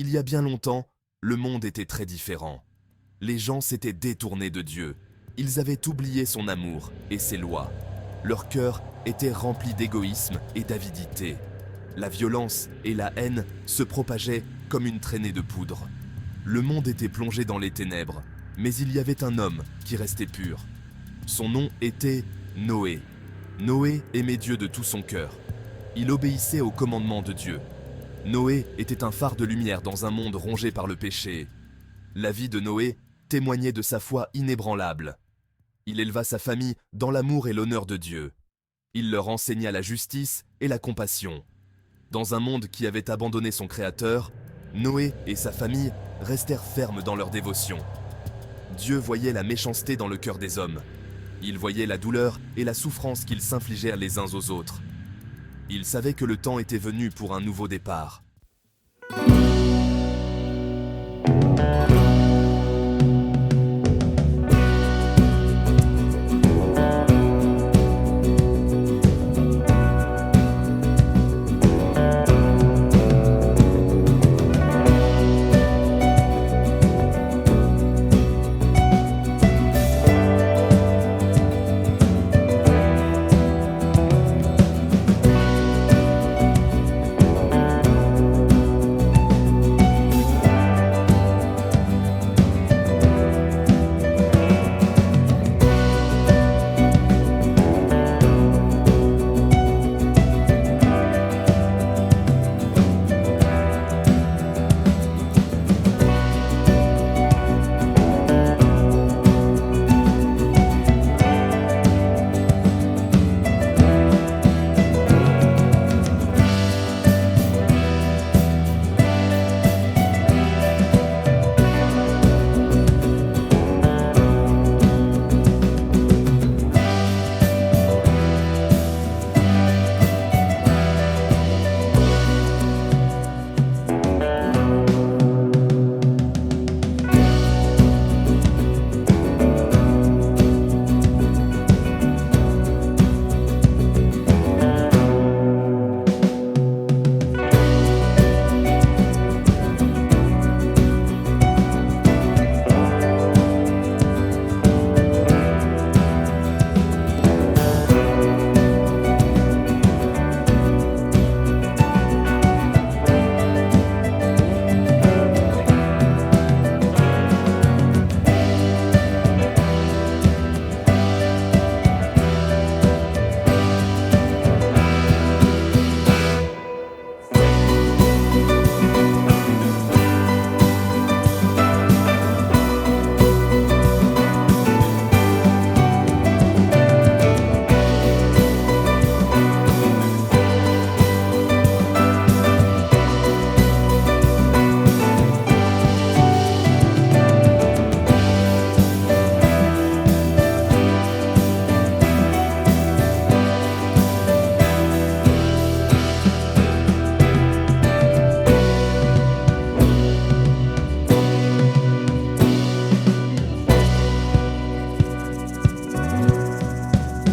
Il y a bien longtemps, le monde était très différent. Les gens s'étaient détournés de Dieu. Ils avaient oublié son amour et ses lois. Leur cœur était rempli d'égoïsme et d'avidité. La violence et la haine se propageaient comme une traînée de poudre. Le monde était plongé dans les ténèbres, mais il y avait un homme qui restait pur. Son nom était Noé. Noé aimait Dieu de tout son cœur. Il obéissait aux commandements de Dieu. Noé était un phare de lumière dans un monde rongé par le péché. La vie de Noé témoignait de sa foi inébranlable. Il éleva sa famille dans l'amour et l'honneur de Dieu. Il leur enseigna la justice et la compassion. Dans un monde qui avait abandonné son Créateur, Noé et sa famille restèrent fermes dans leur dévotion. Dieu voyait la méchanceté dans le cœur des hommes. Il voyait la douleur et la souffrance qu'ils s'infligèrent les uns aux autres. Il savait que le temps était venu pour un nouveau départ.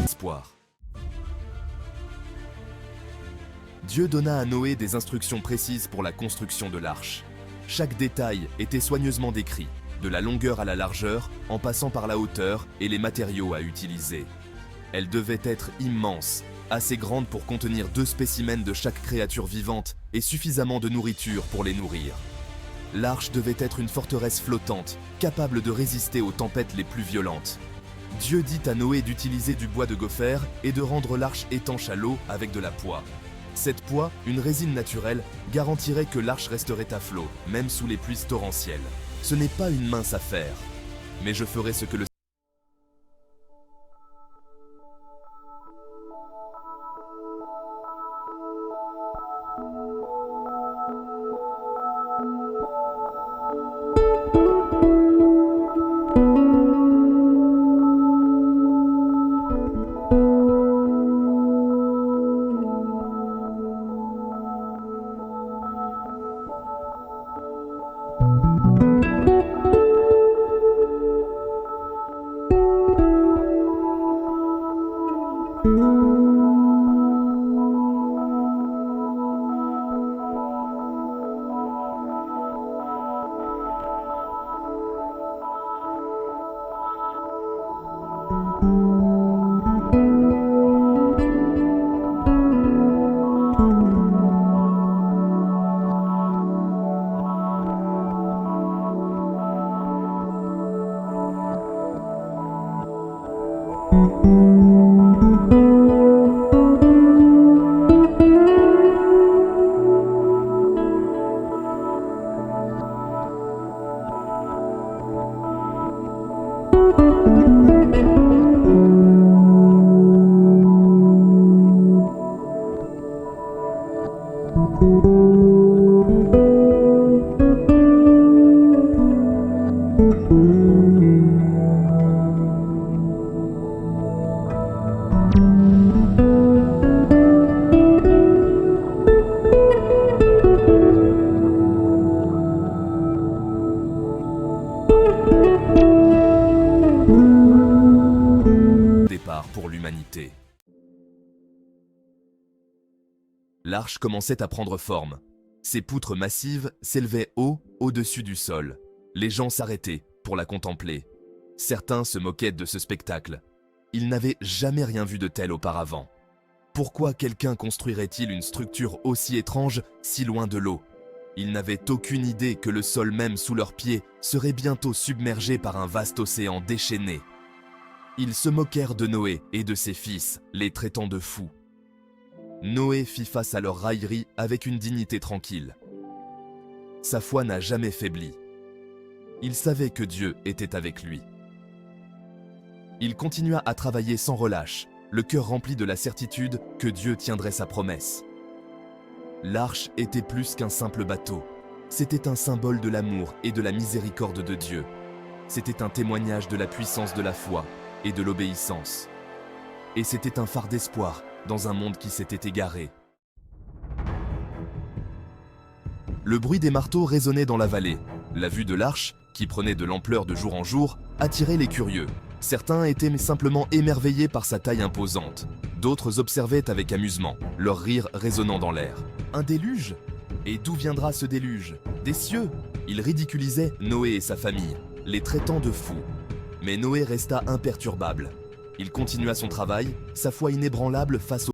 Espoir. Dieu donna à Noé des instructions précises pour la construction de l'arche. Chaque détail était soigneusement décrit, de la longueur à la largeur, en passant par la hauteur et les matériaux à utiliser. Elle devait être immense, assez grande pour contenir 2 spécimens de chaque créature vivante et suffisamment de nourriture pour les nourrir. L'arche devait être une forteresse flottante, capable de résister aux tempêtes les plus violentes. Dieu dit à Noé d'utiliser du bois de gopher et de rendre l'arche étanche à l'eau avec de la poix. Cette poix, une résine naturelle, garantirait que l'arche resterait à flot, même sous les pluies torrentielles. Ce n'est pas une mince affaire, mais je ferai ce que le Départ pour l'humanité. L'arche commençait à prendre forme. Ses poutres massives s'élevaient haut, au-dessus du sol. Les gens s'arrêtaient pour la contempler. Certains se moquaient de ce spectacle. Ils n'avaient jamais rien vu de tel auparavant. Pourquoi quelqu'un construirait-il une structure aussi étrange, si loin de l'eau? Ils n'avaient aucune idée que le sol même sous leurs pieds serait bientôt submergé par un vaste océan déchaîné. Ils se moquèrent de Noé et de ses fils, les traitant de fous. Noé fit face à leur raillerie avec une dignité tranquille. Sa foi n'a jamais faibli. Il savait que Dieu était avec lui. Il continua à travailler sans relâche, le cœur rempli de la certitude que Dieu tiendrait sa promesse. L'arche était plus qu'un simple bateau. C'était un symbole de l'amour et de la miséricorde de Dieu. C'était un témoignage de la puissance de la foi et de l'obéissance. Et c'était un phare d'espoir dans un monde qui s'était égaré. Le bruit des marteaux résonnait dans la vallée. La vue de l'arche, qui prenait de l'ampleur de jour en jour, attirait les curieux. Certains étaient simplement émerveillés par sa taille imposante. D'autres observaient avec amusement, leur rire résonnant dans l'air. Un déluge? Et d'où viendra ce déluge? Des cieux? Ils ridiculisaient Noé et sa famille, les traitant de fous. Mais Noé resta imperturbable. Il continua son travail, sa foi inébranlable face